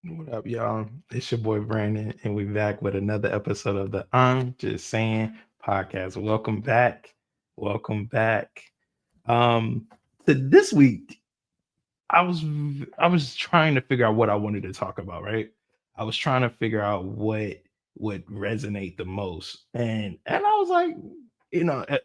What up, y'all? It's your boy Brandon, and we back with another episode of the I'm Just Saying podcast. Welcome back. Welcome back. Um, to this week, I was trying to figure out what I wanted to talk about, right? I was trying to figure out what would resonate the most. And I was like,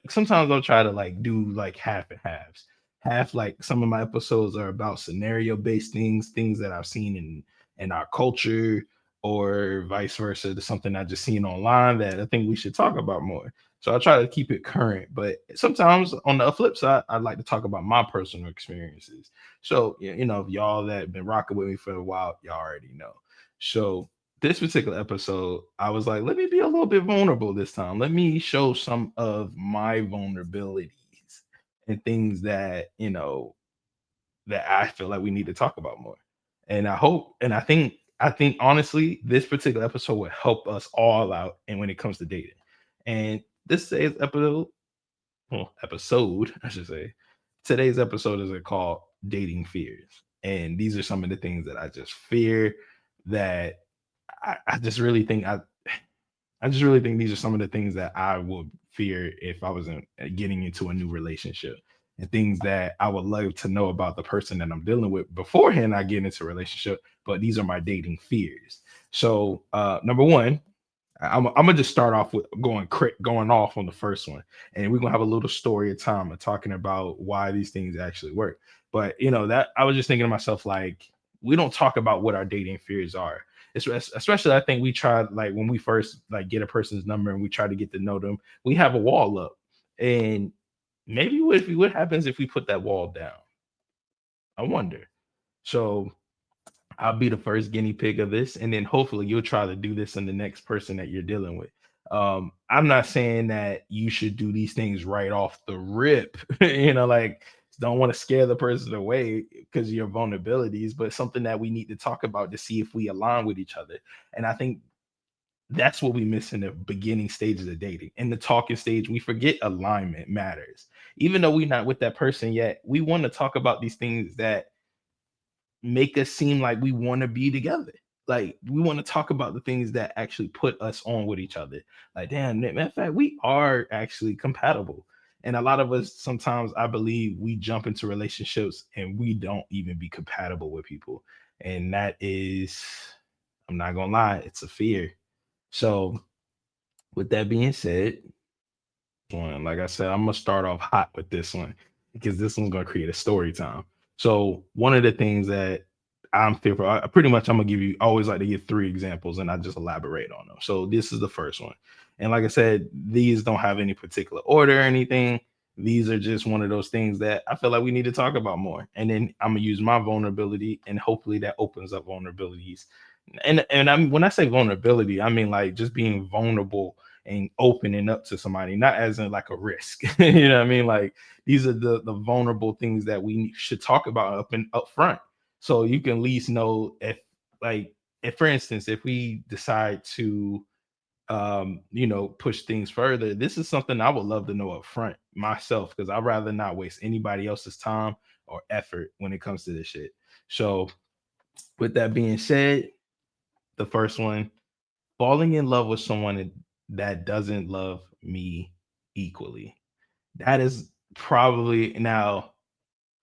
sometimes I'll try to like do like half and halves. Half like some of my episodes are about scenario based things, things that I've seen in our culture, or vice versa, to something I just seen online that I think we should talk about more. So I try to keep it current, but sometimes on the flip side, I'd like to talk about my personal experiences. So, if y'all that been rocking with me for a while, y'all already know. So, this particular episode, I was like, let me be a little bit vulnerable this time. Let me show some of my vulnerabilities and things that, that I feel like we need to talk about more. And I hope, and I think honestly, this particular episode will help us all out. And when it comes to dating, and this today's episode, I should say. Today's episode is called Dating Fears. And these are some of the things that I just fear that I just really think I just really think these are some of the things that I would fear if I wasn't getting into a new relationship, and things that I would love to know about the person that I'm dealing with beforehand I get into a relationship. But these are my dating fears. So, number one, I'm gonna just start off with going off on the first one, and we're gonna have a little story of time of talking about why these things actually work. But that I was just thinking to myself, like, we don't talk about what our dating fears are. Especially, I think we try, like, when we first like get a person's number and we try to get to know them, we have a wall up, and maybe what happens if we put that wall down? I wonder. So I'll be the first guinea pig of this, and then hopefully you'll try to do this in the next person that you're dealing with. I'm not saying that you should do these things right off the rip, like, don't want to scare the person away because of your vulnerabilities, but something that we need to talk about to see if we align with each other. And I think that's what we miss in the beginning stages of dating. In the talking stage, we forget alignment matters. Even though we're not with that person yet, we want to talk about these things that make us seem like we want to be together. Like, we want to talk about the things that actually put us on with each other. Like, damn, matter of fact, we are actually compatible. And a lot of us sometimes, I believe, we jump into relationships and we don't even be compatible with people. And that is, I'm not gonna lie, it's a fear. So, with that being said, like I said, I'm gonna start off hot with this one because this one's gonna create a story time. So one of the things that I'm fearful, pretty much, I'm gonna give you. I always like to give three examples, and I just elaborate on them. So this is the first one, and like I said, these don't have any particular order or anything. These are just one of those things that I feel like we need to talk about more. And then I'm gonna use my vulnerability, and hopefully that opens up vulnerabilities. And I'm when I say vulnerability, I mean like just being vulnerable and opening up to somebody, not as in like a risk. You know what I mean? Like, these are the vulnerable things that we should talk about up front. So you can at least know if, like, if for instance, if we decide to push things further, this is something I would love to know up front myself, because I'd rather not waste anybody else's time or effort when it comes to this shit. So with that being said, the first one, falling in love with someone that doesn't love me equally. That is probably, now,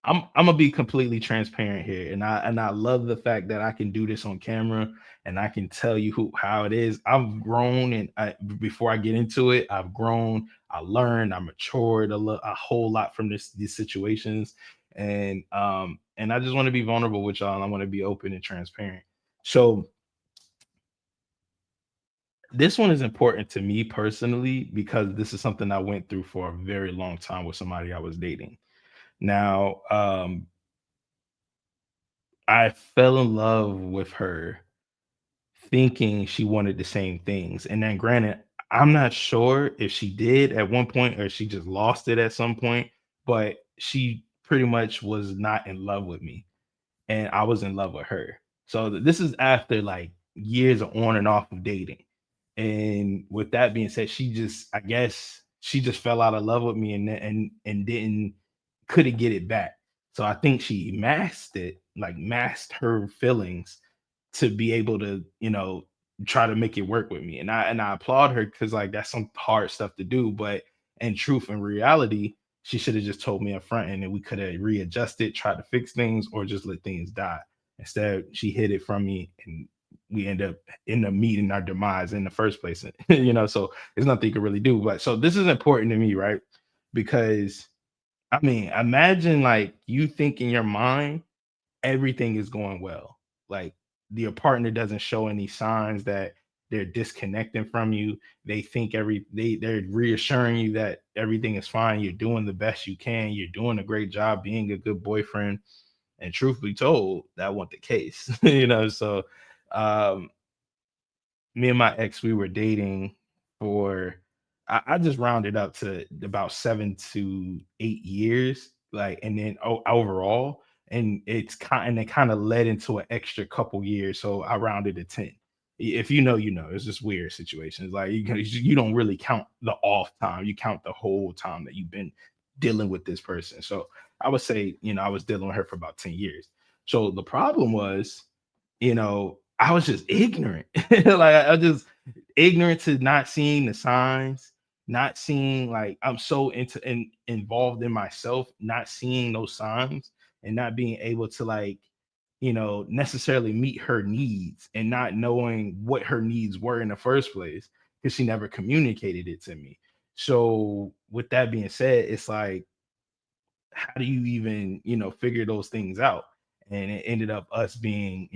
I'm gonna be completely transparent here, and I love the fact that I can do this on camera and I can tell you how it is. I've grown, and before I get into it, I've grown, I learned, I matured a whole lot from these situations, and I just want to be vulnerable with y'all. And I want to be open and transparent. So this one is important to me personally because this is something I went through for a very long time with somebody I was dating. Now, I fell in love with her thinking she wanted the same things. And then, granted, I'm not sure if she did at one point or she just lost it at some point, but she pretty much was not in love with me, and I was in love with her. So this is after like years of on and off of dating. And with that being said, I guess she just fell out of love with me, and didn't couldn't get it back. So I think she masked it, like masked her feelings, to be able to, try to make it work with me. And I applaud her because like that's some hard stuff to do. But in truth and reality, she should have just told me up front and then we could have readjusted, tried to fix things, or just let things die. Instead, she hid it from me and we end up meeting our demise in the first place. So there's nothing you can really do. But so this is important to me, right? Because I mean, imagine like you think in your mind everything is going well. Like your partner doesn't show any signs that they're disconnecting from you. They think they're reassuring you that everything is fine. You're doing the best you can. You're doing a great job being a good boyfriend. And truth be told, that wasn't the case. So um me and my ex, we were dating for I just rounded up to about 7 to 8 years, like, and then overall, and it kind of led into an extra couple years, so I rounded to 10. If you know, you know, it's just weird situations. Like you don't really count the off time, you count the whole time that you've been dealing with this person. So I would say, I was dealing with her for about 10 years. So the problem was, I was just ignorant. Like I just ignorant to not seeing the signs, not seeing like I'm so involved in myself, not seeing those signs and not being able to like, necessarily meet her needs and not knowing what her needs were in the first place because she never communicated it to me. So with that being said, it's like, how do you even, figure those things out? And it ended up us being,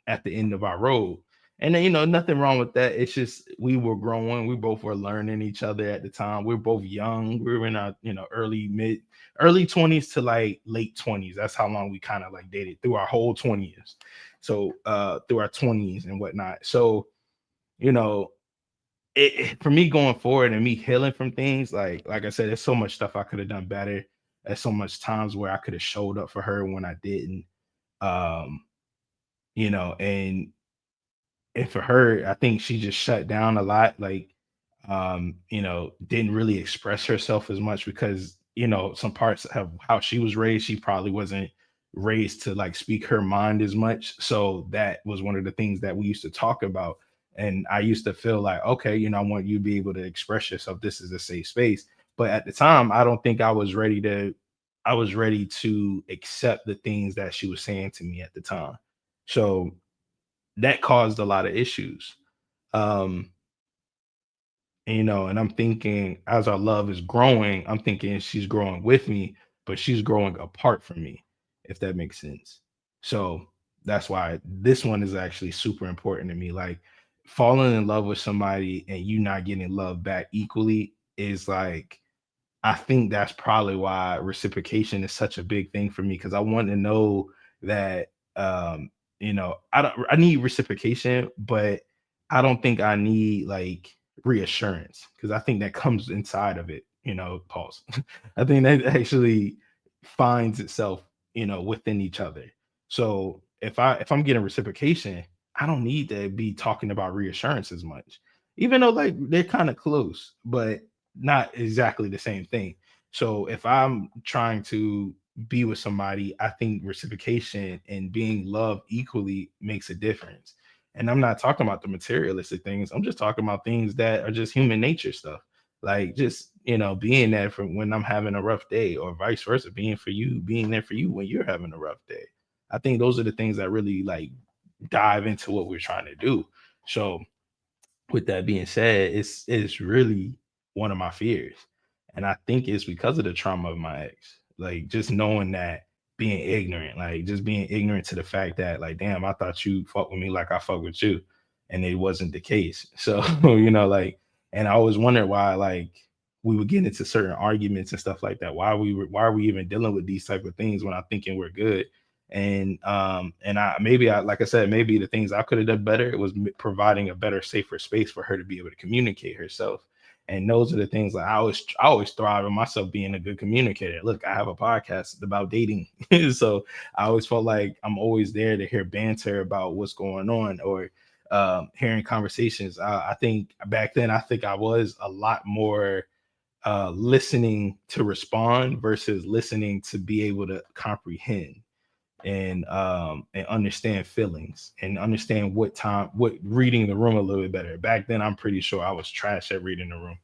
at the end of our road. And then, nothing wrong with that. It's just we were growing. We both were learning each other at the time. We are both young. We were in our, early 20s to like late 20s. That's how long we kind of like dated through our whole 20s. So through our 20s and whatnot. So, you know, for me going forward and me healing from things, like I said, there's so much stuff I could have done better. There's so much times where I could have showed up for her when I didn't. Um, and for her, I think she just shut down a lot, like, didn't really express herself as much because, some parts of how she was raised, she probably wasn't raised to like speak her mind as much. So that was one of the things that we used to talk about. And I used to feel like, okay, I want you to be able to express yourself. This is a safe space. But at the time, I don't think I was ready to accept the things that she was saying to me at the time. So that caused a lot of issues. Um, and I'm thinking as our love is growing, I'm thinking she's growing with me, but she's growing apart from me, if that makes sense. So that's why this one is actually super important to me. Like falling in love with somebody and you not getting love back equally is like I think that's probably why reciprocation is such a big thing for me because I want to know that I need reciprocation, but I don't think I need like reassurance because I think that comes inside of it, pause. I think that actually finds itself, within each other. So if I'm getting reciprocation, I don't need to be talking about reassurance as much. Even though like they're kind of close, but not exactly the same thing. So if I'm trying to be with somebody, I think reciprocation and being loved equally makes a difference. And I'm not talking about the materialistic things. I'm just talking about things that are just human nature stuff. Like just, being there for when I'm having a rough day or vice versa, being there for you when you're having a rough day. I think those are the things that really like dive into what we're trying to do. So with that being said, it's really one of my fears. And I think it's because of the trauma of my ex. Like just knowing that being ignorant, like just being ignorant to the fact that like, damn, I thought you fuck with me like I fuck with you. And it wasn't the case. So, like, and I always wondered why like we would get into certain arguments and stuff like that. Why are we even dealing with these type of things when I'm thinking we're good? And I like I said, maybe the things I could have done better, it was providing a better safer space for her to be able to communicate herself. And those are the things that I always thrive in myself being a good communicator. Look, I have a podcast about dating. So I always felt like I'm always there to hear banter about what's going on or hearing conversations. I think back then, I think I was a lot more listening to respond versus listening to be able to comprehend. and understand feelings and understand what reading the room a little bit better. Back then I'm pretty sure I was trash at reading the room.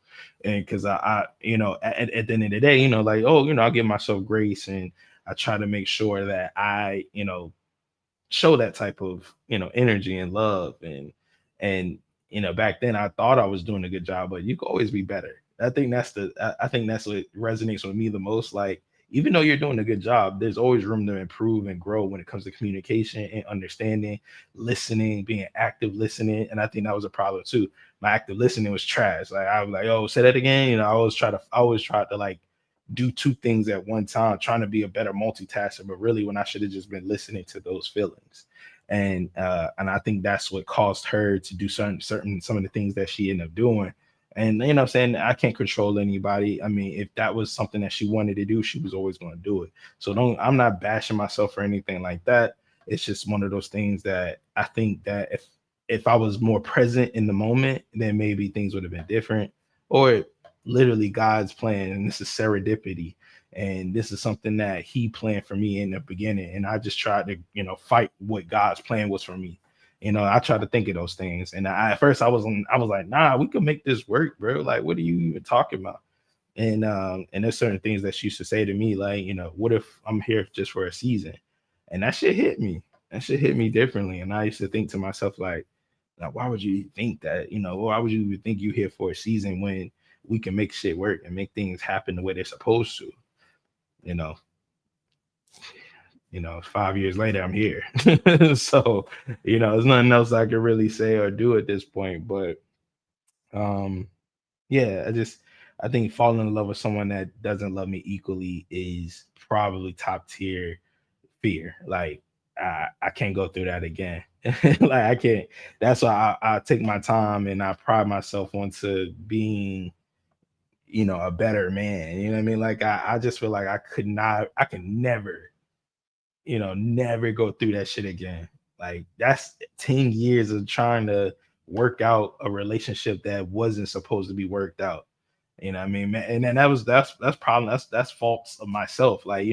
And because I at the end of the day, like, oh, I'll give myself grace, and I try to make sure that I, show that type of energy and love. And back then I thought I was doing a good job, but you could always be better. I think that's what resonates with me the most. Like, even though you're doing a good job, there's always room to improve and grow when it comes to communication and understanding, listening, being active listening. And I think that was a problem too. My active listening was trash. Like, I was like, oh, say that again. I always tried to like do two things at one time, trying to be a better multitasker, but really when I should have just been listening to those feelings. And I think that's what caused her to do certain some of the things that she ended up doing. And I'm saying, I can't control anybody. I mean, if that was something that she wanted to do, she was always going to do it. So don't I'm not bashing myself or anything like that. It's just one of those things that I think that if I was more present in the moment, then maybe things would have been different. Or literally God's plan, and this is serendipity, and this is something that He planned for me in the beginning, and I just tried to fight what God's plan was for me. I tried to think of those things, and at first I was like, nah, we could make this work, bro. Like, what are you even talking about? And there's certain things that she used to say to me, like, what if I'm here just for a season? And that shit hit me. That shit hit me differently. And I used to think to myself, like, why would you think that? Why would you even think you here for a season when we can make shit work and make things happen the way they're supposed to? You know, 5 years later, I'm here. So, there's nothing else I can really say or do at this point. But um, yeah, I think falling in love with someone that doesn't love me equally is probably top tier fear. Like, I can't go through that again. Like, I can't. That's why I take my time and I pride myself onto being, a better man. You know what I mean? Like, I just feel like I can never, never go through that shit again. Like, that's 10 years of trying to work out a relationship that wasn't supposed to be worked out. I mean, man, and then that's problem. That's faults of myself. Like,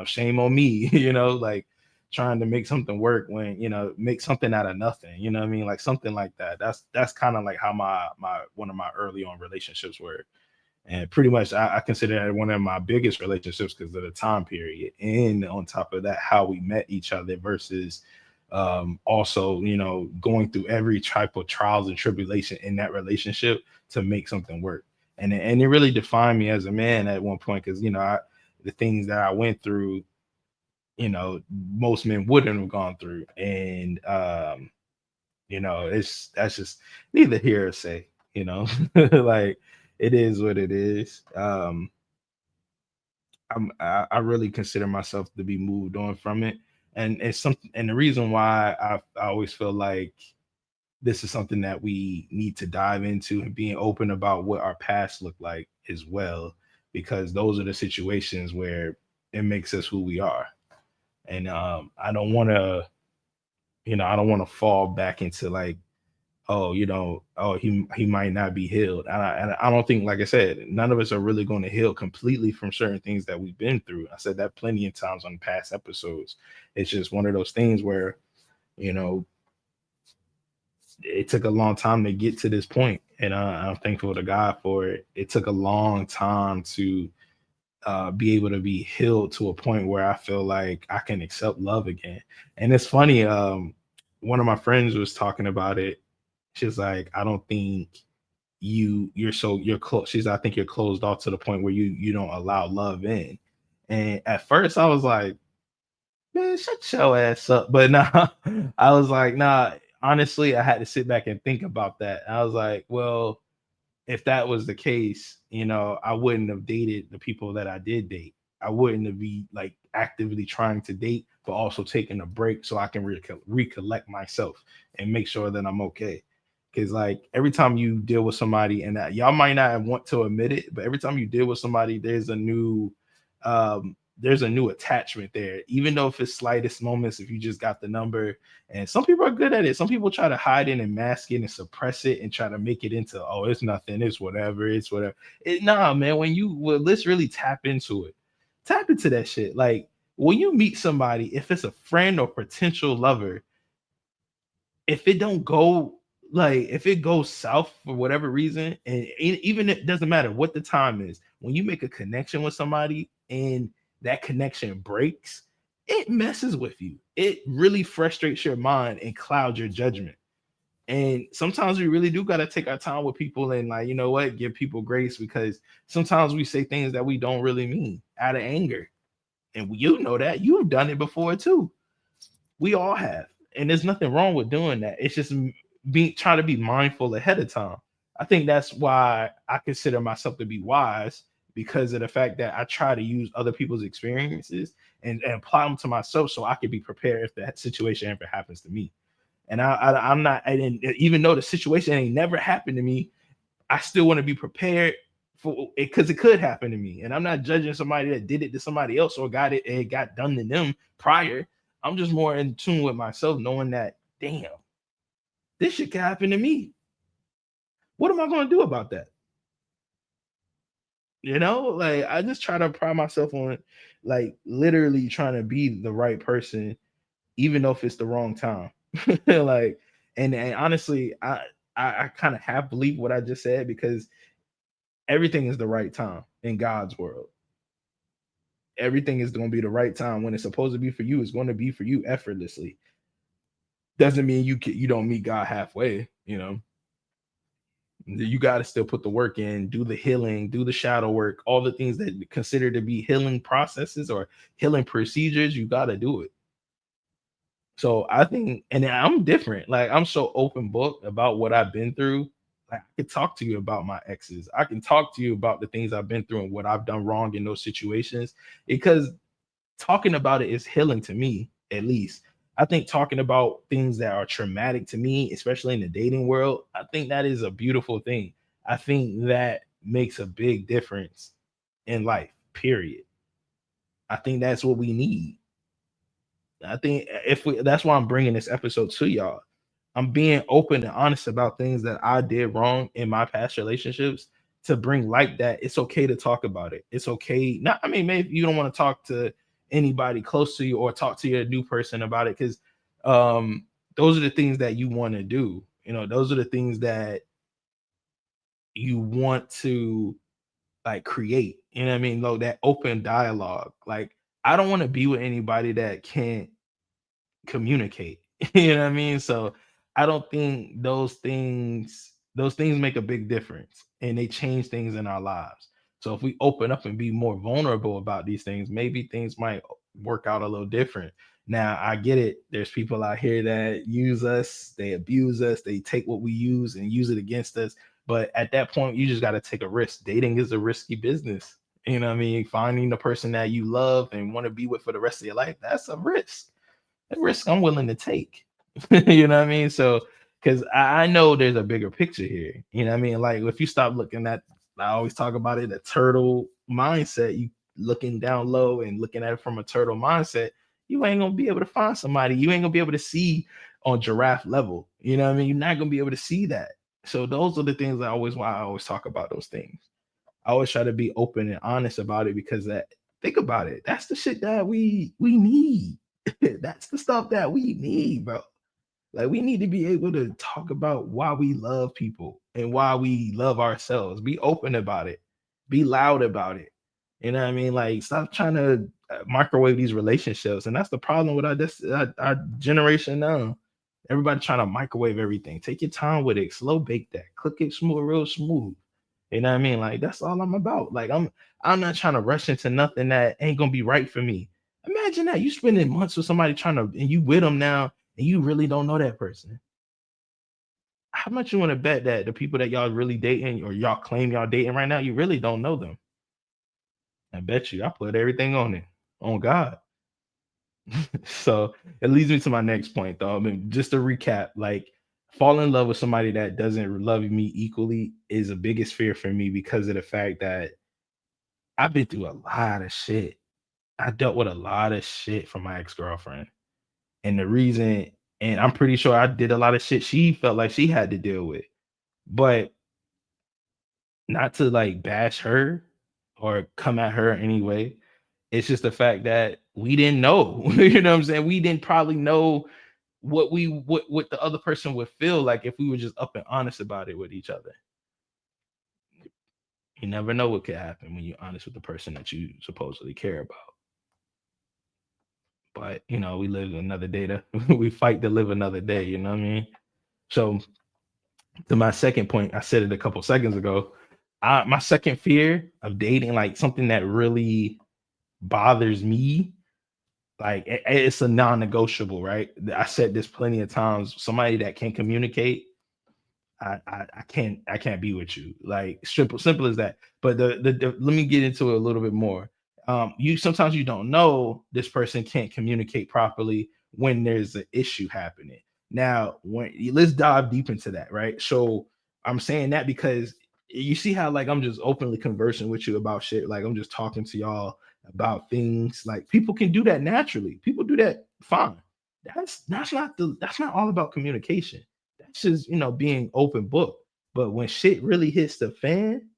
shame on me, like trying to make something work when, make something out of nothing. You know what I mean? Like something like that. That's kind of like how my one of my early on relationships were. And pretty much I consider that one of my biggest relationships because of the time period. And on top of that, how we met each other versus also, going through every type of trials and tribulation in that relationship to make something work. And it really defined me as a man at one point because, the things that I went through, most men wouldn't have gone through. And that's just neither here or say, like, it is what it is. I really consider myself to be moved on from it. And it's something, and the reason why I always feel like this is something that we need to dive into and being open about what our past looked like as well, because those are the situations where it makes us who we are. And I don't want to fall back into like, oh, oh, he might not be healed. And I don't think, like I said, none of us are really going to heal completely from certain things that we've been through. I said that plenty of times on past episodes. It's just one of those things where, you know, it took a long time to get to this point, and I'm thankful to God for it. It took a long time to be able to be healed to a point where I feel like I can accept love again. And it's funny. One of my friends was talking about it. She's like, I don't think you're close. She's, I think you're closed off to the point where you don't allow love in. And at first I was like, man, shut your ass up. But nah, I was like, nah, honestly, I had to sit back and think about that. I was like, well, if that was the case, I wouldn't have dated the people that I did date. I wouldn't have be like actively trying to date, but also taking a break so I can recollect myself and make sure that I'm okay. Because like every time you deal with somebody, and y'all might not want to admit it, but every time you deal with somebody, there's a new attachment there, even though if it's slightest moments, if you just got the number. And some people are good at it. Some people try to hide it and mask it and suppress it and try to make it into, oh, it's nothing, it's whatever. Nah, man, let's really tap into it. Tap into that shit. Like, when you meet somebody, if it's a friend or potential lover, if it don't go like if it goes south for whatever reason, and even it doesn't matter what the time is, when you make a connection with somebody and that connection breaks, it messes with you. It really frustrates your mind and clouds your judgment. And sometimes we really do got to take our time with people and, like, you know what, give people grace, because sometimes we say things that we don't really mean out of anger. And you know that you've done it before too. We all have, and there's nothing wrong with doing that. It's just being trying to be mindful ahead of time. I think that's why I consider myself to be wise, because of the fact that I try to use other people's experiences and apply them to myself so I can be prepared if that situation ever happens to me. And I'm not, I didn't, even though the situation ain't never happened to me, I still want to be prepared for it, because it could happen to me. And I'm not judging somebody that did it to somebody else or it got done to them prior. I'm just more in tune with myself, knowing that, damn, this shit can happen to me. What am I going to do about that? Like, I just try to pride myself on, like, literally trying to be the right person, even though if it's the wrong time. Like, and honestly, I kind of half believe what I just said, because everything is the right time in God's world. Everything is going to be the right time. When it's supposed to be for you, it's going to be for you effortlessly. Doesn't mean you don't meet God halfway. You got to still put the work in, do the healing, do the shadow work, all the things that consider to be healing processes or healing procedures. You got to do it. So I think, and I'm different. Like, I'm so open book about what I've been through. Like, I could talk to you about my exes. I can talk to you about the things I've been through and what I've done wrong in those situations, because talking about it is healing to me, at least. I think talking about things that are traumatic to me, especially in the dating world, I think that is a beautiful thing. I think that makes a big difference in life, period. I think that's what we need. I think if we, that's why I'm bringing this episode to y'all. I'm being open and honest about things that I did wrong in my past relationships, to bring light that it's okay to talk about it. It's okay. Not, I mean, maybe you don't want to talk to anybody close to you or talk to your new person about it, because those are the things that you want to do. Those are the things that you want to, like, create. You know what I mean? Like, that open dialogue. Like, I don't want to be with anybody that can't communicate. You know what I mean? So I don't think those things make a big difference, and they change things in our lives. So if we open up and be more vulnerable about these things, maybe things might work out a little different. Now, I get it. There's people out here that use us, they abuse us, they take what we use and use it against us. But at that point, you just got to take a risk. Dating is a risky business. You know what I mean? Finding the person that you love and want to be with for the rest of your life, that's a risk. A risk I'm willing to take. You know what I mean? So, because I know there's a bigger picture here. You know what I mean? Like, if you stop looking at, I always talk about it, a turtle mindset, you looking down low and looking at it from a turtle mindset, you ain't gonna be able to find somebody. You ain't gonna be able to see on giraffe level. You know what I mean? You're not gonna be able to see that. So those are the things why I always talk about those things. I always try to be open and honest about it, because that, think about it, that's the shit that we need. That's the stuff that we need, bro. Like, we need to be able to talk about why we love people and why we love ourselves. Be open about it. Be loud about it. You know what I mean? Like, stop trying to microwave these relationships. And that's the problem with our generation now. Everybody trying to microwave everything. Take your time with it. Slow bake that. Cook it smooth, real smooth. You know what I mean? Like, that's all I'm about. Like, I'm not trying to rush into nothing that ain't gonna be right for me. Imagine that you spending months with somebody trying to, and you with them now, and you really don't know that person. How much you want to bet that the people that y'all really dating, or y'all claim y'all dating right now, you really don't know them? I bet you. I put everything on it, on God. So it leads me to my next point, though. I mean, just to recap, like, fall in love with somebody that doesn't love me equally is the biggest fear for me, because of the fact that I've been through a lot of shit. I dealt with a lot of shit from my ex girlfriend. And the reason, and I'm pretty sure I did a lot of shit she felt like she had to deal with. But not to, like, bash her or come at her anyway. It's just the fact that we didn't know. You know what I'm saying? We didn't probably know what the other person would feel like if we were just up and honest about it with each other. You never know what could happen when you're honest with the person that you supposedly care about. But we live another day to we fight to live another day, you know what I mean? So to my second point, I said it a couple seconds ago. My second fear of dating, like something that really bothers me, like it's a non-negotiable, right? I said this plenty of times. Somebody that can communicate, I can't be with you. Like simple as that. But let me get into it a little bit more. You sometimes you don't know this person can't communicate properly when there's an issue happening. Now, let's dive deep into that, right? So I'm saying that because you see how like I'm just openly conversing with you about shit. Like I'm just talking to y'all about things. Like people can do that naturally. People do that fine. That's not all about communication. That's just being open book. But when shit really hits the fan,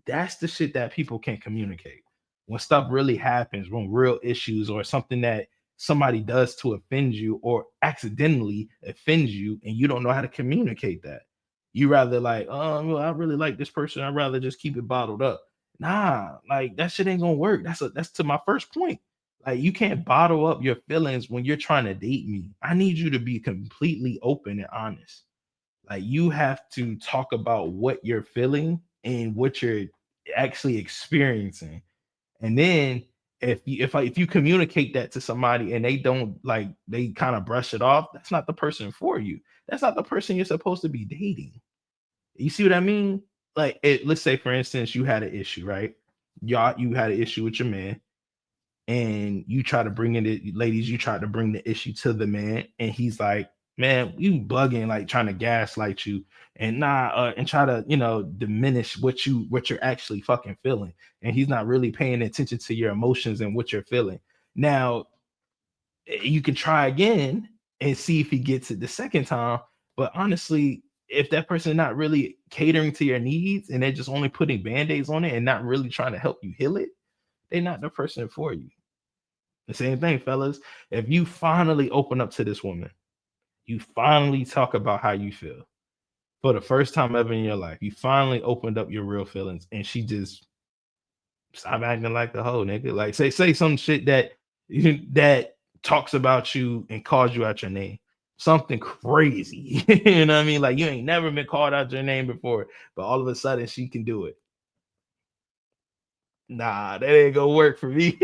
that's the shit that people can't communicate. When stuff really happens, when real issues or something that somebody does to offend you or accidentally offends you, and you don't know how to communicate that. You rather like, oh, well, I really like this person. I'd rather just keep it bottled up. Nah, like that shit ain't gonna work. That's to my first point. Like you can't bottle up your feelings when you're trying to date me. I need you to be completely open and honest. Like you have to talk about what you're feeling and what you're actually experiencing. And then if you communicate that to somebody and they don't like they kind of brush it off, that's not the person for you. That's not the person you're supposed to be dating. You see what I mean? Like let's say for instance you had an issue, right? You had an issue with your man and you try to bring in it, ladies, you try to bring the issue to the man, and he's like, "Man, you bugging, like trying to gaslight you, and and try to, diminish what you're actually fucking feeling." And he's not really paying attention to your emotions and what you're feeling. Now, you can try again and see if he gets it the second time. But honestly, if that person not really catering to your needs and they're just only putting band-aids on it and not really trying to help you heal it, they're not the person for you. The same thing, fellas. If you finally open up to this woman, you finally talk about how you feel for the first time ever in your life. You finally opened up your real feelings, and she just stop acting like the hoe, nigga. Like say some shit that talks about you and calls you out your name. Something crazy. You know what I mean? Like you ain't never been called out your name before, but all of a sudden she can do it. Nah, that ain't gonna work for me.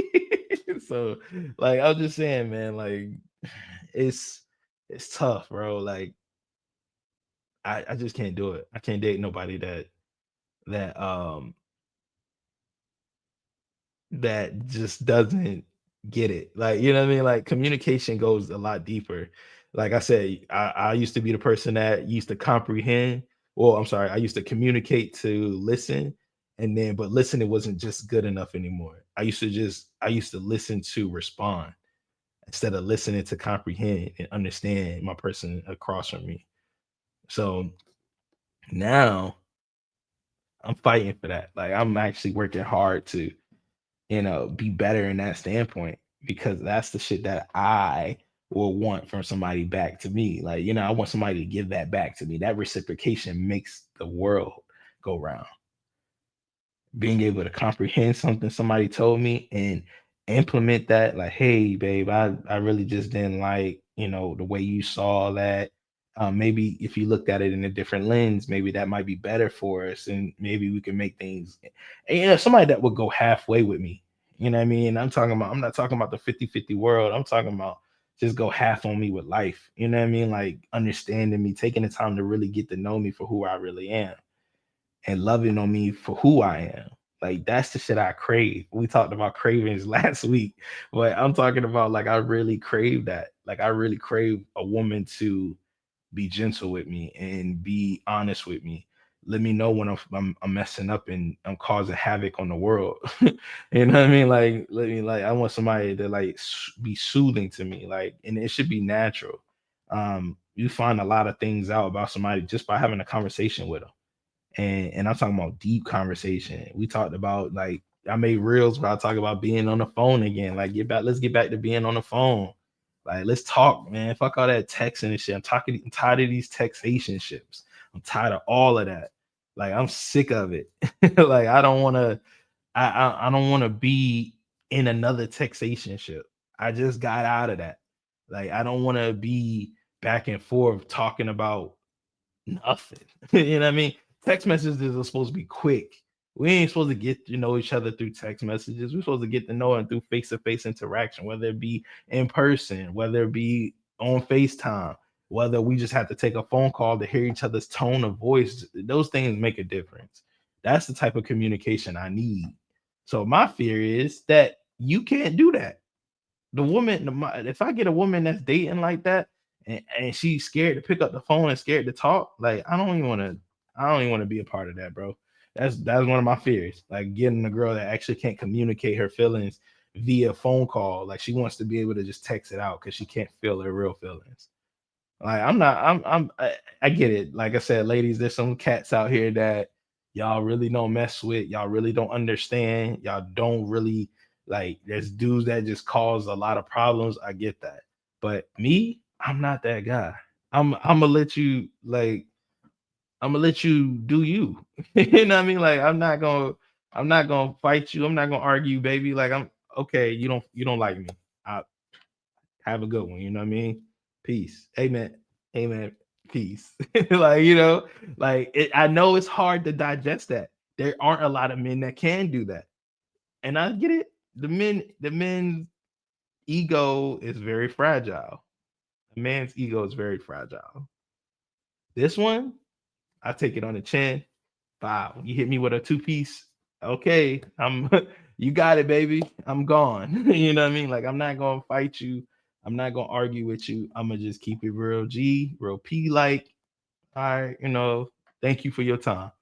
So, like, I'm just saying, man, like, it's it's tough, bro. Like, I just can't do it. I can't date nobody that that just doesn't get it. Like, you know what I mean? Like communication goes a lot deeper. Like I said, I used to be the person that used to comprehend. Well, I'm sorry, I used to communicate to listen, and then but listening wasn't just good enough anymore. I used to listen to respond instead of listening to comprehend and understand my person across from me. So now I'm fighting for that. Like I'm actually working hard to be better in that standpoint because that's the shit that I will want from somebody back to me. Like, I want somebody to give that back to me. That reciprocation makes the world go round. Being able to comprehend something somebody told me and implement that, like, hey babe, I really just didn't like the way you saw that. Maybe if you looked at it in a different lens, maybe that might be better for us and maybe we can make things. And somebody that would go halfway with me, you know what I mean? I'm not talking about the 50-50 world. I'm talking about just go half on me with life, you know what I mean? Like understanding me, taking the time to really get to know me for who I really am and loving on me for who I am. Like that's the shit I crave. We talked about cravings last week, but I'm talking about like I really crave that. Like I really crave a woman to be gentle with me and be honest with me. Let me know when I'm messing up and I'm causing havoc on the world. You know what I mean? Like let me like I want somebody to like be soothing to me. Like and it should be natural. You find a lot of things out about somebody just by having a conversation with them, and I'm talking about deep conversation. We talked about like I made reels where I talk about being on the phone again. Like, let's get back to being on the phone. Like, let's talk, man. Fuck all that texting and shit. I'm tired of these textationships. I'm tired of all of that. Like, I'm sick of it. Like, I don't want to. I don't want to be in another taxationship. I just got out of that. Like, I don't want to be back and forth talking about nothing. You know what I mean? Text messages are supposed to be quick. We ain't supposed to get to know each other through text messages. We're supposed to get to know it through face-to-face interaction, whether it be in person, whether it be on FaceTime, whether we just have to take a phone call to hear each other's tone of voice. Those things make a difference. That's the type of communication I need. So my fear is that you can't do that. The woman, if I get a woman that's dating like that, and she's scared to pick up the phone and scared to talk, like I don't even want to be a part of that, bro. That's one of my fears. Like getting a girl that actually can't communicate her feelings via phone call. Like she wants to be able to just text it out because she can't feel her real feelings. Like I'm not, I get it. Like I said, ladies, there's some cats out here that y'all really don't mess with. Y'all really don't understand. Y'all don't really like. There's dudes that just cause a lot of problems. I get that, but me, I'm not that guy. I'm gonna let you like. I'm gonna let you do you. You know what I mean? Like I'm not gonna fight you. I'm not gonna argue, baby. Like I'm okay. You don't like me. I have a good one. You know what I mean? Peace. Amen. Amen. Peace. Like, I know it's hard to digest that. There aren't a lot of men that can do that. And I get it. The men's ego is very fragile. A man's ego is very fragile. This one, I take it on the chin. Wow, you hit me with a two piece. Okay, I'm you got it, baby. I'm gone. You know what I mean? Like I'm not gonna fight you. I'm not gonna argue with you. I'm gonna just keep it real G, real P like. All right, thank you for your time.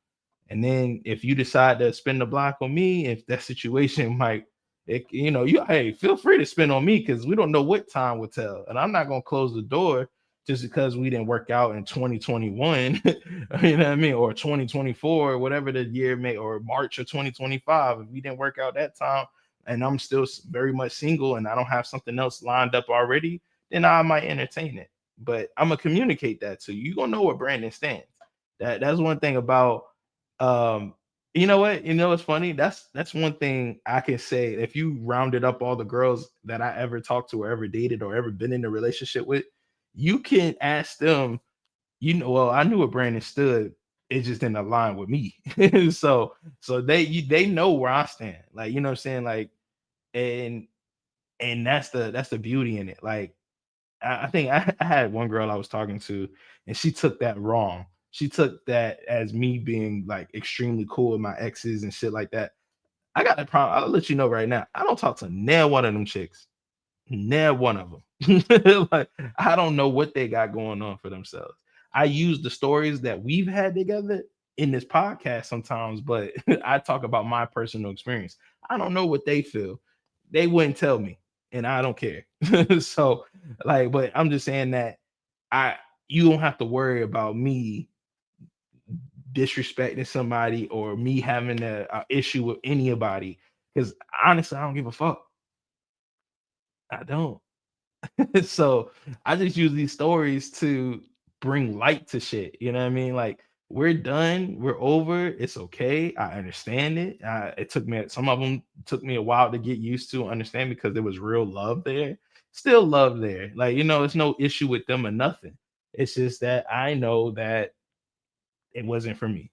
And then if you decide to spin the block on me, if that situation might, you hey, feel free to spin on me because we don't know what time will tell. And I'm not gonna close the door just because we didn't work out in 2021, you know what I mean, or 2024, whatever the year may, or March of 2025. If we didn't work out that time, and I'm still very much single, and I don't have something else lined up already, then I might entertain it. But I'm gonna communicate that to you. You gonna know where Brandon stands. That's one thing about um, you know what? You know what's funny? That's one thing I can say. If you rounded up all the girls that I ever talked to or ever dated or ever been in a relationship with, you can ask them, well, I knew where Brandon stood. It just didn't align with me. So they know where I stand. Like, you know what I'm saying? Like, and that's the beauty in it. Like I think I had one girl I was talking to, and she took that wrong. She took that as me being like extremely cool with my exes and shit like that. I got a problem. I'll let you know right now. I don't talk to near one of them chicks. Never one of them. Like I don't know what they got going on for themselves. I use the stories that we've had together in this podcast sometimes, but I talk about my personal experience. I don't know what they feel. They wouldn't tell me, and I don't care. So, like, but I'm just saying that I you don't have to worry about me disrespecting somebody or me having a issue with anybody because honestly, I don't give a fuck. I don't. So I just use these stories to bring light to shit. You know what I mean? Like we're done, we're over. It's okay. I understand it. It took me some of them took me a while to get used to understand because there was real love there. Still love there. Like it's no issue with them or nothing. It's just that I know that it wasn't for me.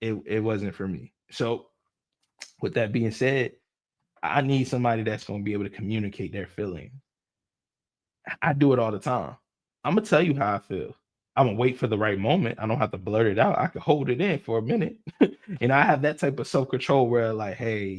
It wasn't for me. So with that being said, I need somebody that's going to be able to communicate their feelings. I do it all the time. I'm gonna tell you how I feel. I'm gonna wait for the right moment. I don't have to blurt it out. I can hold it in for a minute. I have that type of self-control where like, hey,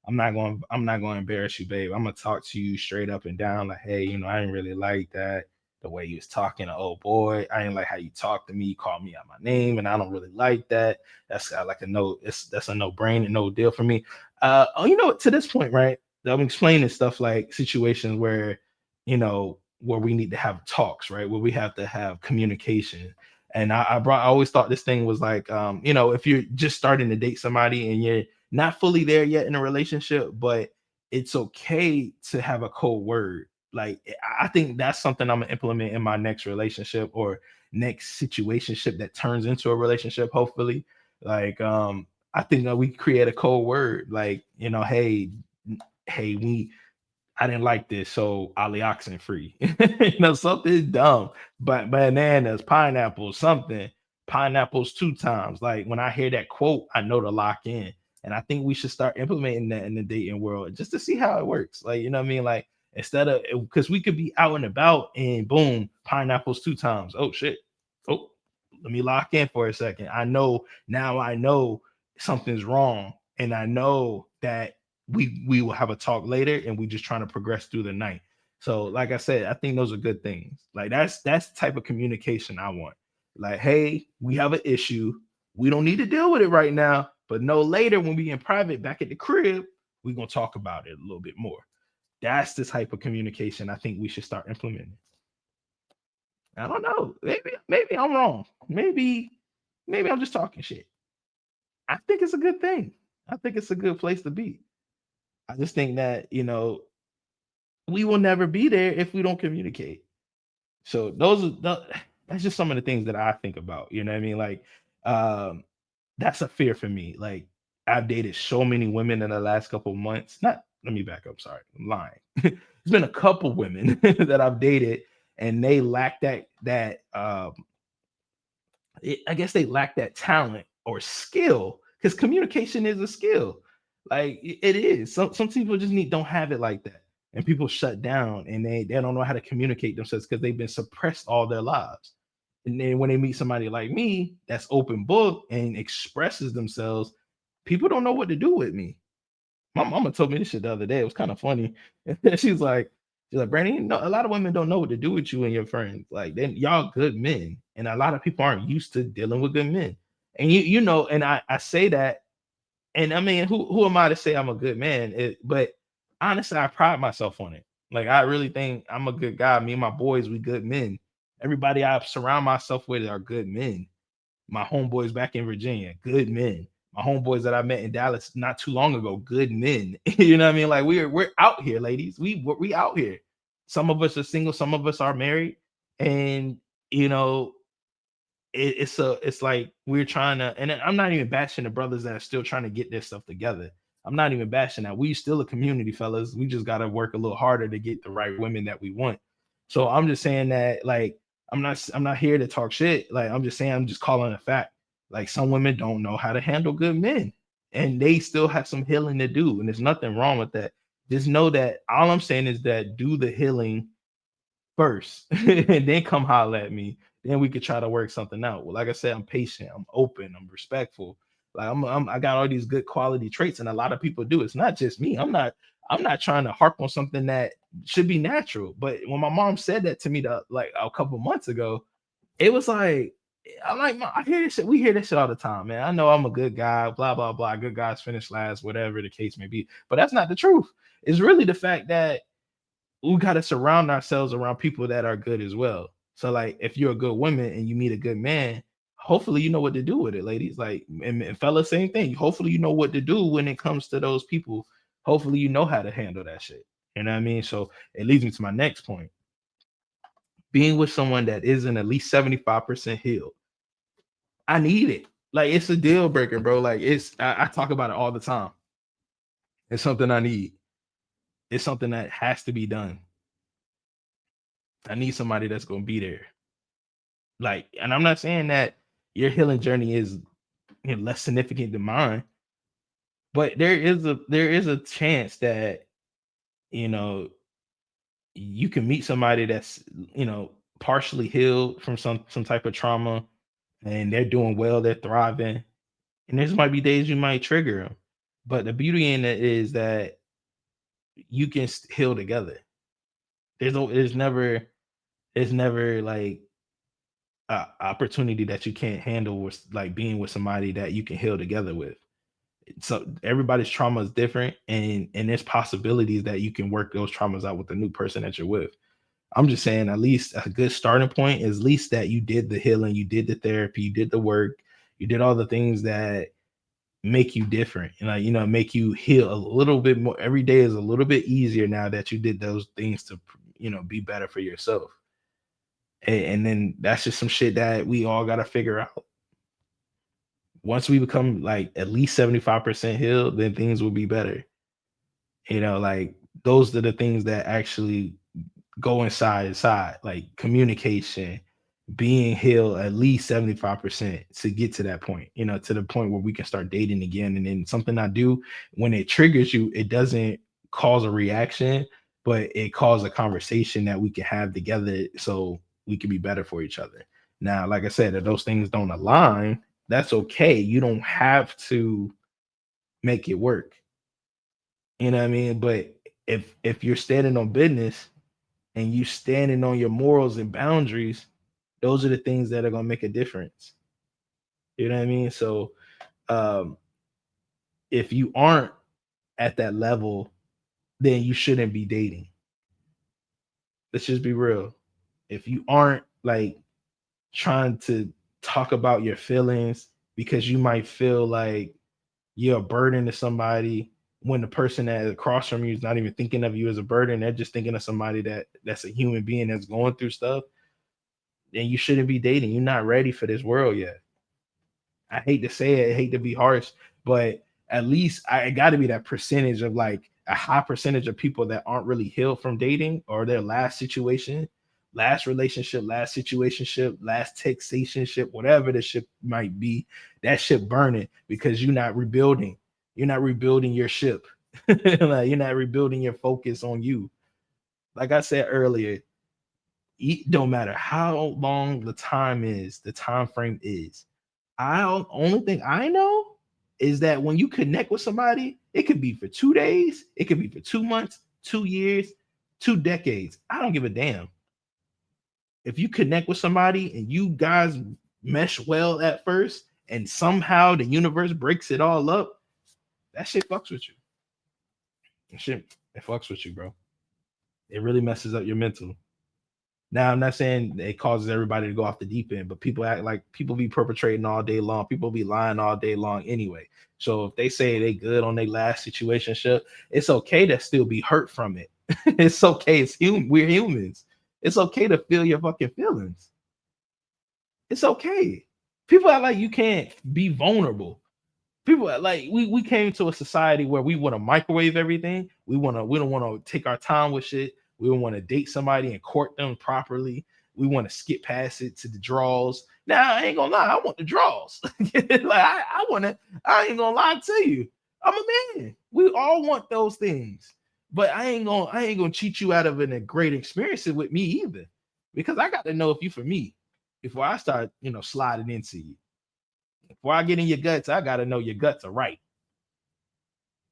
I'm not going to embarrass you, babe. I'm gonna talk to you straight up and down, like, hey, I didn't really like that. The way you was talking to old boy. I didn't like how you talked to me. You called me out my name, and I don't really like that. That's like a no, that's a no-brainer, no deal for me. To this point, right? I'm explaining stuff like situations where where we need to have talks, right? Where we have to have communication. And I always thought this thing was like, if you're just starting to date somebody and not fully there yet in a relationship, but it's okay to have a cold word. Like I think that's something I'm gonna implement in my next relationship or next situationship that turns into a relationship, hopefully. Like I think that we create a code word, like, hey, we I didn't like this, so Ali oxen free. Something dumb, but bananas, pineapples, something, pineapples 2 times. Like when I hear that quote, I know to lock in. And I think we should start implementing that in the dating world just to see how it works. Like, you know what I mean? Like instead of because we could be out and about and boom, pineapples 2 times. Oh shit. Oh, let me lock in for a second. I know something's wrong. And I know that we will have a talk later and we just trying to progress through the night. So like I said, I think those are good things. Like that's the type of communication I want. Like, hey, we have an issue. We don't need to deal with it right now, but no later when we in private back at the crib, we're gonna talk about it a little bit more. That's the type of communication I think we should start implementing. I don't know. Maybe I'm wrong. Maybe I'm just talking shit. I think it's a good thing. I think it's a good place to be. I just think that, we will never be there if we don't communicate. So that's just some of the things that I think about. You know what I mean? Like, um, that's a fear for me. Like, I've dated so many women in the last couple months. Not Let me back up. Sorry, I'm lying. There's been a couple women that I've dated, and they lack I guess they lack that talent or skill because communication is a skill. Like it is. Some people just don't have it like that, and people shut down and they don't know how to communicate themselves because they've been suppressed all their lives. And then when they meet somebody like me that's open book and expresses themselves, people don't know what to do with me. My mama told me this shit the other day. It was kind of funny. She's like, Brandon, a lot of women don't know what to do with you and your friends. Like, then y'all good men, and a lot of people aren't used to dealing with good men. And and I say that, and I mean, who am I to say I'm a good man? But honestly, I pride myself on it. Like, I really think I'm a good guy. Me and my boys, we good men. Everybody I surround myself with are good men. My homeboys back in Virginia, good men. My homeboys that I met in Dallas not too long ago, good men. You know what I mean? Like we're out here, ladies. We out here. Some of us are single, some of us are married, and you know it's like we're trying to. And I'm not even bashing the brothers that are still trying to get their stuff together. I'm not even bashing that. We still a community, fellas. We just got to work a little harder to get the right women that we want. So I'm just saying that, like, I'm not here to talk shit. Like, I'm just saying, I'm just calling a fact. Like, some women don't know how to handle good men, and they still have some healing to do, and there's nothing wrong with that. Just know that all I'm saying is that do the healing first and then come holler at me. Then we could try to work something out. Well, like I said, I'm patient, I'm open, I'm respectful. Like I got all these good quality traits, and a lot of people do. It's not just me. I'm not trying to harp on something that should be natural. But when my mom said that to me like a couple months ago, it was like I'm like, "Mom, I hear this shit. We hear this shit all the time, man. I know I'm a good guy, blah, blah, blah. Good guys finish last, whatever the case may be. But that's not the truth. It's really the fact that we got to surround ourselves around people that are good as well. So like if you're a good woman and you meet a good man, hopefully you know what to do with it, ladies. Like and fellas, same thing. Hopefully you know what to do when it comes to those people. Hopefully you know how to handle that shit. You know what I mean? So it leads me to my next point. Being with someone that isn't at least 75% healed. I need it. Like it's a deal breaker, bro. Like I talk about it all the time. It's something I need. It's something that has to be done. I need somebody that's gonna be there. Like, and I'm not saying that your healing journey is less significant than mine, but there is a chance that you know you can meet somebody that's partially healed from some type of trauma, and they're doing well, they're thriving, and there's might be days you might trigger them, but the beauty in it is that you can heal together. There's never like a opportunity that you can't handle with like being with somebody that you can heal together with. So everybody's trauma is different, and there's possibilities that you can work those traumas out with the new person that you're with. I'm just saying, at least a good starting point is at least that you did the healing, you did the therapy, you did the work, you did all the things that make you different and like make you heal a little bit more. Every day is a little bit easier now that you did those things to be better for yourself. And then that's just some shit that we all got to figure out. Once we become like at least 75% healed, then things will be better. Like those are the things that actually go inside, like communication, being healed at least 75% to get to that point, to the point where we can start dating again. And then something I do when it triggers you, it doesn't cause a reaction, but it causes a conversation that we can have together so we can be better for each other. Now, like I said, if those things don't align, that's okay. You don't have to make it work. You know what I mean? But if you're standing on business and you standing on your morals and boundaries, those are the things that are gonna make a difference. You know what I mean? So um if you aren't at that level, then you shouldn't be dating. Let's just be real. If you aren't like trying to talk about your feelings because you might feel like you're a burden to somebody when the person that is across from you is not even thinking of you as a burden, they're just thinking of somebody that's a human being that's going through stuff, then you shouldn't be dating. You're not ready for this world yet. I hate to say it, I hate to be harsh, but at least I got to be that percentage of like a high percentage of people that aren't really healed from dating or their last situation, last relationship, last situationship, last textationship, whatever the ship might be, that ship burning because you're not rebuilding. You're not rebuilding your ship. Like you're not rebuilding your focus on you. Like I said earlier, it don't matter how long the time frame is. Only thing I know is that when you connect with somebody, it could be for 2 days, it could be for 2 months, 2 years, 2 decades. I don't give a damn. If you connect with somebody and you guys mesh well at first, and somehow the universe breaks it all up, that shit fucks with you. It fucks with you, bro. It really messes up your mental. Now, I'm not saying it causes everybody to go off the deep end, but people act like people be perpetrating all day long. People be lying all day long anyway. So if they say they good on their last situation, it's okay to still be hurt from it. It's okay. It's human. We're humans. It's okay to feel your fucking feelings. It's okay. People act like you can't be vulnerable. People like we came to a society where we want to microwave everything. We don't want to take our time with shit. We don't want to date somebody and court them properly. We want to skip past it to the draws. Now I ain't gonna lie, I want the draws. Like I want to. I ain't gonna lie to you. I'm a man. We all want those things, but I ain't gonna cheat you out of a great experience with me either, because I got to know if you for me before I start sliding into you. Before I get in your guts, I gotta know your guts are right.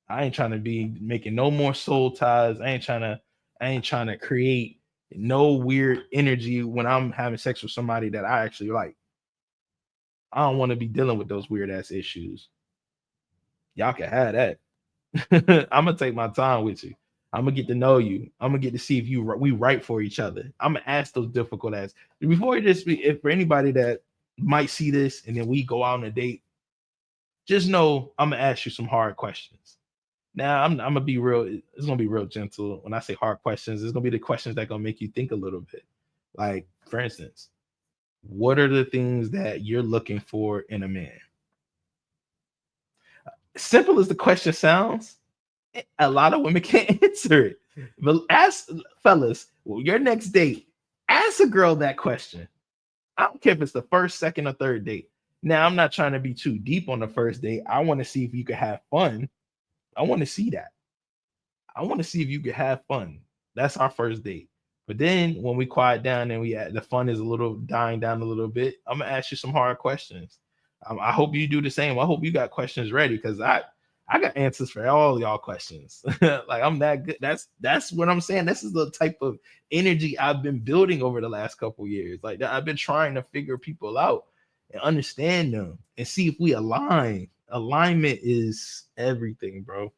I ain't trying to be making no more soul ties. I ain't trying to create no weird energy when I'm having sex with somebody that I actually like. I don't want to be dealing with those weird ass issues. Y'all can have that. I'm gonna take my time with you. I'm gonna get to know you. I'm gonna get to see if we right for each other. I'm gonna ask those difficult ass before you just if for anybody that might see this and then we go out on a date, just know I'm gonna ask you some hard questions. Now I'm gonna be real. It's gonna be real gentle. When I say hard questions, it's gonna be the questions that gonna make you think a little bit. Like, for instance, what are the things that you're looking for in a man? Simple as the question sounds, a lot of women can't answer it. But ask fellas, your next date, ask a girl that question. I don't care if it's the first, second, or third date. Now, I'm not trying to be too deep on the first date. I want to see if you can have fun. I want to see that. I want to see if you can have fun. That's our first date. But then when we quiet down and the fun is a little dying down a little bit, I'm gonna ask you some hard questions. I hope you do the same. I hope you got questions ready because I got answers for all y'all questions. Like I'm that good. That's what I'm saying. This is the type of energy I've been building over the last couple years. Like I've been trying to figure people out and understand them and see if we align. Alignment is everything, bro.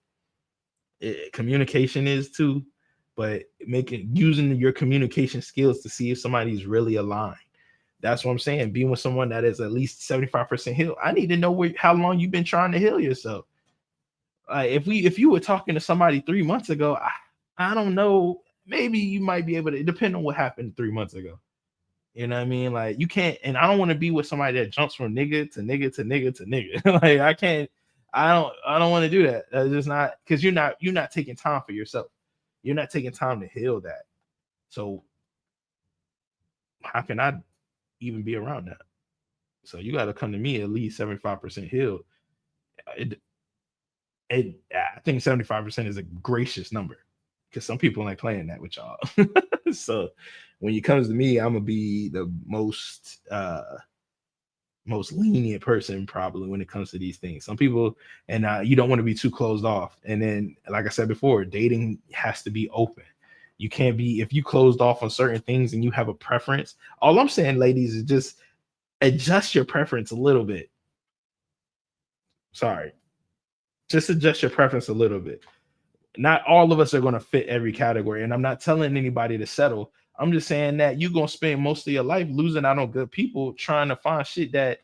Communication is too, but making using your communication skills to see if somebody's really aligned. That's what I'm saying. Being with someone that is at least 75% healed. I need to know how long you've been trying to heal yourself. If you were talking to somebody 3 months ago, I don't know. Maybe you might be able to. It depend on what happened 3 months ago. You know what I mean? Like you can't, and I don't want to be with somebody that jumps from nigga to nigga to nigga to nigga. Like I can't. I don't want to do that. That's just not because you're not taking time for yourself. You're not taking time to heal that. So how can I even be around that? So you got to come to me at least 75% healed. It, I think 75% is a gracious number because some people ain't playing that with y'all. So when it comes to me, I'm gonna be the most lenient person probably when it comes to these things. Some people, and you don't want to be too closed off. And then, like I said before, dating has to be open. You can't be if you closed off on certain things and you have a preference. All I'm saying, ladies, is just adjust your preference a little bit. Sorry, just adjust your preference a little bit. Not all of us are going to fit every category, and I'm not telling anybody to settle. I'm just saying that you're going to spend most of your life losing out on good people trying to find shit that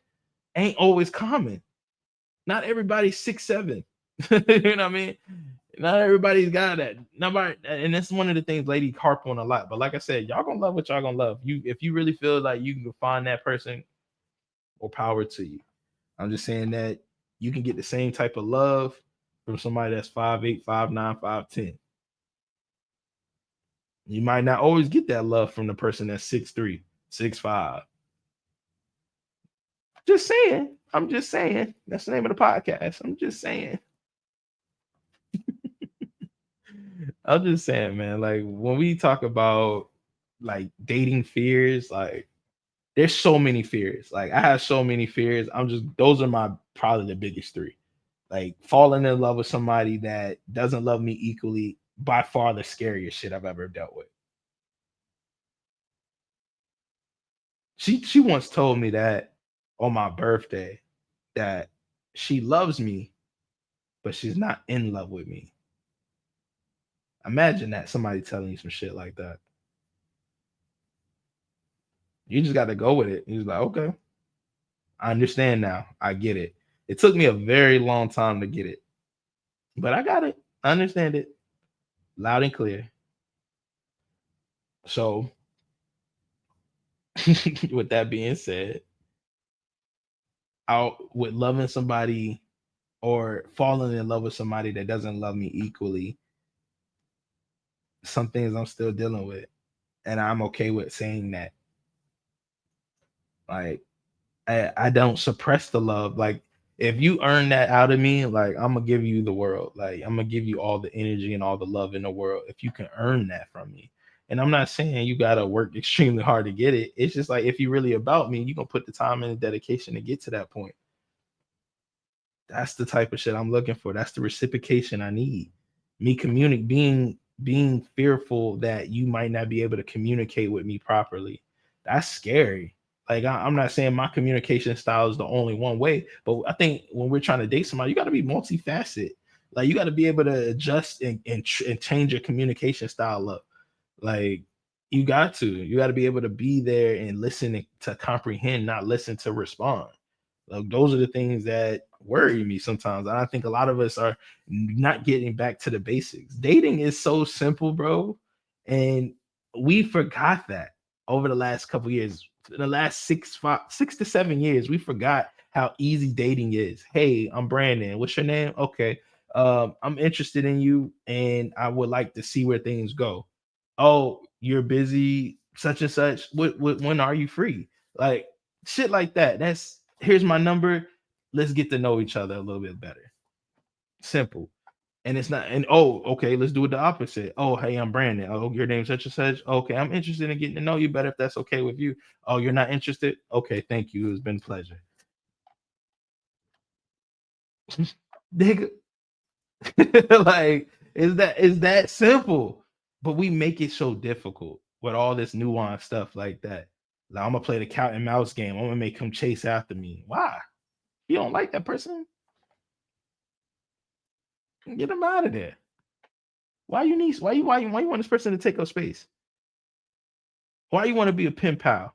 ain't always common. Not everybody's 6'7". You know what I mean? Not everybody's got that. Nobody, and that's one of the things lady harp on a lot. But like I said, y'all gonna love what y'all gonna love. You if you really feel like you can find that person, or power to you. I'm just saying that you can get the same type of love from somebody that's 5'8", 5'9", 5'10". You might not always get that love from the person that's 6'3", 6'5". Just saying. I'm just saying. That's the name of the podcast. I'm just saying. I'm just saying, man. Like when we talk about like dating fears, like there's so many fears. Like I have so many fears. I'm just those are my probably the biggest three. Like falling in love with somebody that doesn't love me equally, by far the scariest shit I've ever dealt with. She once told me that on my birthday that she loves me, but she's not in love with me. Imagine that somebody telling you some shit like that. You just got to go with it. He's like, okay, I understand now. I get it. It took me a very long time to get it, but I got it. I understand it loud and clear. So, with that being said, out with loving somebody or falling in love with somebody that doesn't love me equally, some things I'm still dealing with, and I'm okay with saying that. Like, I don't suppress the love. Like, if you earn that out of me, like I'm gonna give you the world. Like I'm gonna give you all the energy and all the love in the world if you can earn that from me. And I'm not saying you gotta work extremely hard to get it. It's just like if you really about me, you're gonna put the time and the dedication to get to that point. That's the type of shit I'm looking for. That's the reciprocation I need. Me communicate being fearful that you might not be able to communicate with me properly. That's scary. Like I'm not saying my communication style is the only one way, but I think when we're trying to date somebody, you got to be multifaceted. Like you got to be able to adjust and change your communication style up. Like you got to be able to be there and listen to comprehend, not listen to respond. Like those are the things that worry me sometimes. And I think a lot of us are not getting back to the basics. Dating is so simple, bro. And we forgot that over the last couple years, the last 6 to 7 years, we forgot how easy dating is. Hey, I'm Brandon. What's your name? Okay. I'm interested in you and I would like to see where things go. Oh, you're busy, such and such. What when are you free? Like shit like that. That's here's my number. Let's get to know each other a little bit better. Simple. And it's not, and oh, okay, let's do it the opposite. Oh, hey, I'm Brandon. Oh, your name's such and such. Okay, I'm interested in getting to know you better if that's okay with you. Oh, you're not interested? Okay, thank you. It's been a pleasure. Nigga, like, is that simple? But we make it so difficult with all this nuanced stuff like that. Like, I'm gonna play the cat and mouse game. I'm gonna make him chase after me. Why? You don't like that person? Get him out of there. Why you want this person to take up space? Why you want to be a pen pal?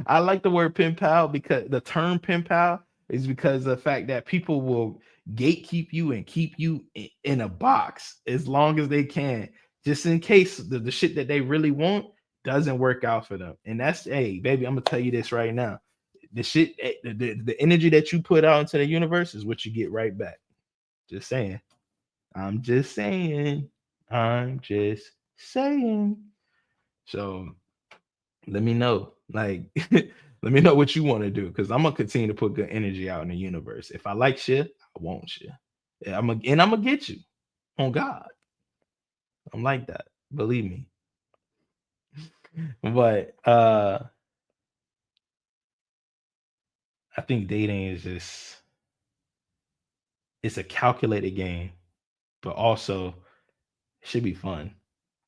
I like the word pen pal because the term pen pal is because of the fact that people will gatekeep you and keep you in a box as long as they can, just in case the shit that they really want doesn't work out for them. And that's, hey, baby, I'm gonna tell you this right now. The shit, the energy that you put out into the universe is what you get right back. Just saying. I'm just saying. I'm just saying. So let me know. Like, let me know what you want to do because I'm gonna continue to put good energy out in the universe. If I like shit, I want shit. Yeah, I'm gonna get you on God. I'm like that. Believe me. But I think dating is just it's a calculated game, but also it should be fun.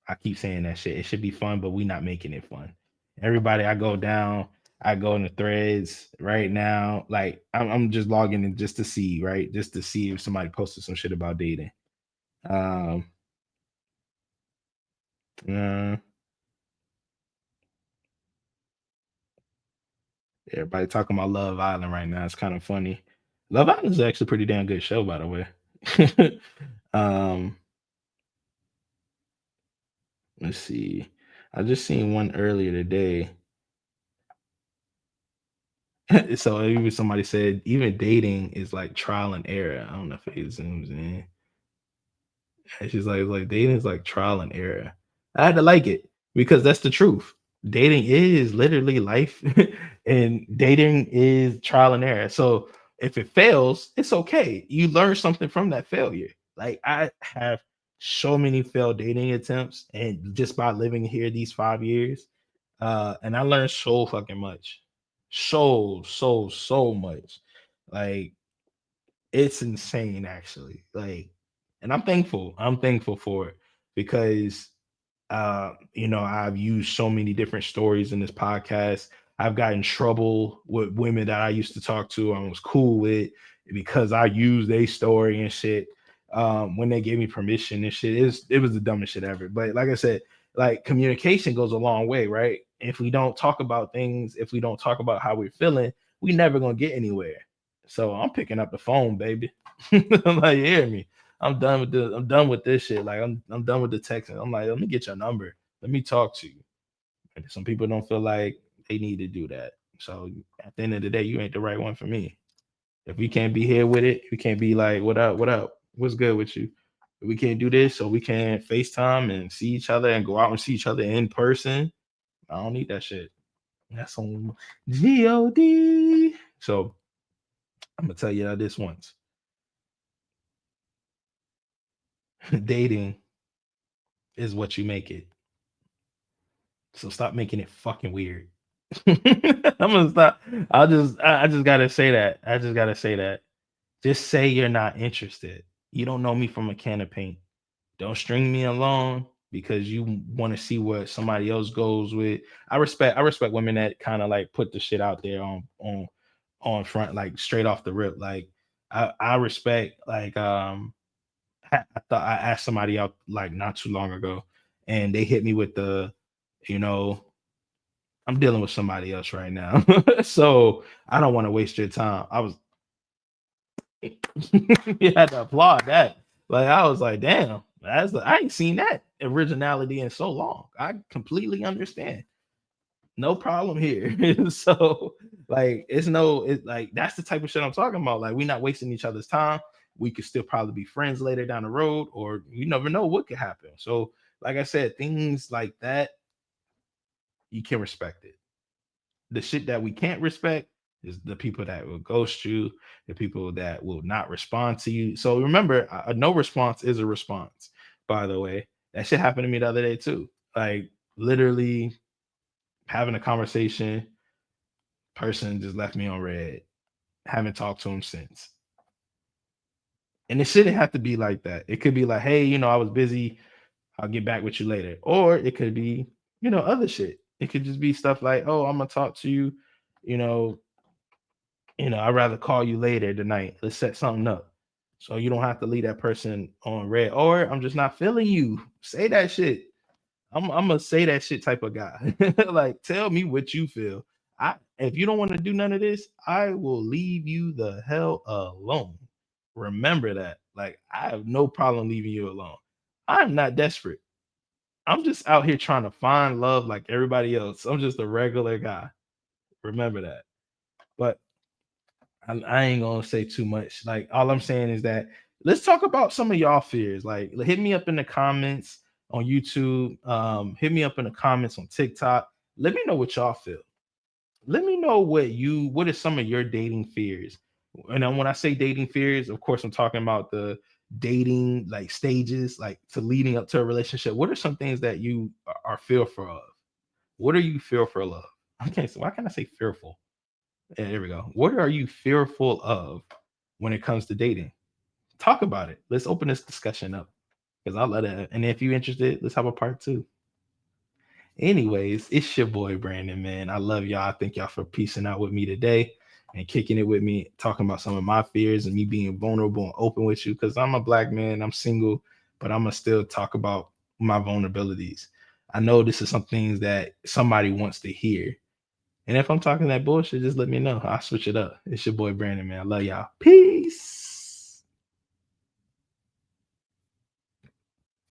I keep saying that shit. It should be fun, but we not making it fun. Everybody, I go in the threads right now. Like I'm just logging in just to see, right? Just to see if somebody posted some shit about dating. Um, uh, everybody talking about Love Island right now. It's kind of funny. Love Island is actually a pretty damn good show, by the way. um, let's see. I just seen one earlier today. So even somebody said even dating is like trial and error. I don't know if it zooms in. And she's like dating is like trial and error. I had to like it because that's the truth. Dating is literally life, and dating is trial and error. So if it fails, it's okay. You learn something from that failure. Like I have so many failed dating attempts, and just by living here these 5 years, and I learned so fucking much, so much. Like it's insane, actually. Like, and I'm thankful. I'm thankful for it because I've used so many different stories in this podcast. I've got in trouble with women that I used to talk to and was cool with because I used a story and shit. When they gave me permission and shit, it was the dumbest shit ever. But like I said, like communication goes a long way, right? If we don't talk about things, if we don't talk about how we're feeling, we never gonna get anywhere. So I'm picking up the phone, baby. I'm like, you hear me? I'm done with this shit. Like I'm done with the texting. I'm like, let me get your number. Let me talk to you. And some people don't feel like they need to do that. So at the end of the day, you ain't the right one for me. If we can't be here with it, we can't be like, what up, what up? What's good with you? If we can't do this, so we can FaceTime and see each other and go out and see each other in person. I don't need that shit. That's on God. So I'm gonna tell you this once. Dating is what you make it. So stop making it fucking weird. I'm gonna stop. I just gotta say that. I just gotta say that. Just say you're not interested. You don't know me from a can of paint. Don't string me along because you want to see what somebody else goes with. I respect women that kind of like put the shit out there on front, like straight off the rip. Like I respect like I thought I asked somebody out like not too long ago, and they hit me with the, you know, I'm dealing with somebody else right now, so I don't want to waste your time. I was, you had to applaud that. Like I was like, damn, I ain't seen that originality in so long. I completely understand. No problem here. So like it's like that's the type of shit I'm talking about. Like we're not wasting each other's time. We could still probably be friends later down the road, or you never know what could happen. So, like I said, things like that, you can respect it. The shit that we can't respect is the people that will ghost you, the people that will not respond to you. So remember, a no response is a response. By the way, that shit happened to me the other day too. Like literally having a conversation, person just left me on red. Haven't talked to him since. And it shouldn't have to be like that. It could be like, hey, I was busy. I'll get back with you later. Or it could be, other shit. It could just be stuff like, oh, I'm gonna talk to you, you know, I'd rather call you later tonight. Let's set something up. So you don't have to leave that person on red. Or I'm just not feeling you. Say that shit. I'm gonna say that shit type of guy. Like, tell me what you feel. If you don't want to do none of this, I will leave you the hell alone. Remember that. Like, I have no problem leaving you alone. I'm not desperate. I'm just out here trying to find love like everybody else. I'm just a regular guy. Remember that. But I ain't gonna say too much. Like, all I'm saying is that let's talk about some of y'all fears. Like, hit me up in the comments on YouTube. Hit me up in the comments on TikTok. Let me know what y'all feel. Let me know what are some of your dating fears. And then when I say dating fears, of course I'm talking about the dating like stages, like to leading up to a relationship. What are some things that you are fearful of? What are you fearful of? Okay, so why can't I say fearful? Yeah, there we go. What are you fearful of when it comes to dating? Talk about it. Let's open this discussion up because I love that. And if you're interested, let's have a part two. Anyways, it's your boy Brandon, man. I love y'all. I thank y'all for piecing out with me today and kicking it with me, talking about some of my fears and me being vulnerable and open with you because I'm a black man, I'm single, but I'm gonna still talk about my vulnerabilities. I know this is some things that somebody wants to hear. And if I'm talking that bullshit, just let me know. I'll switch it up. It's your boy Brandon, man. I love y'all. Peace.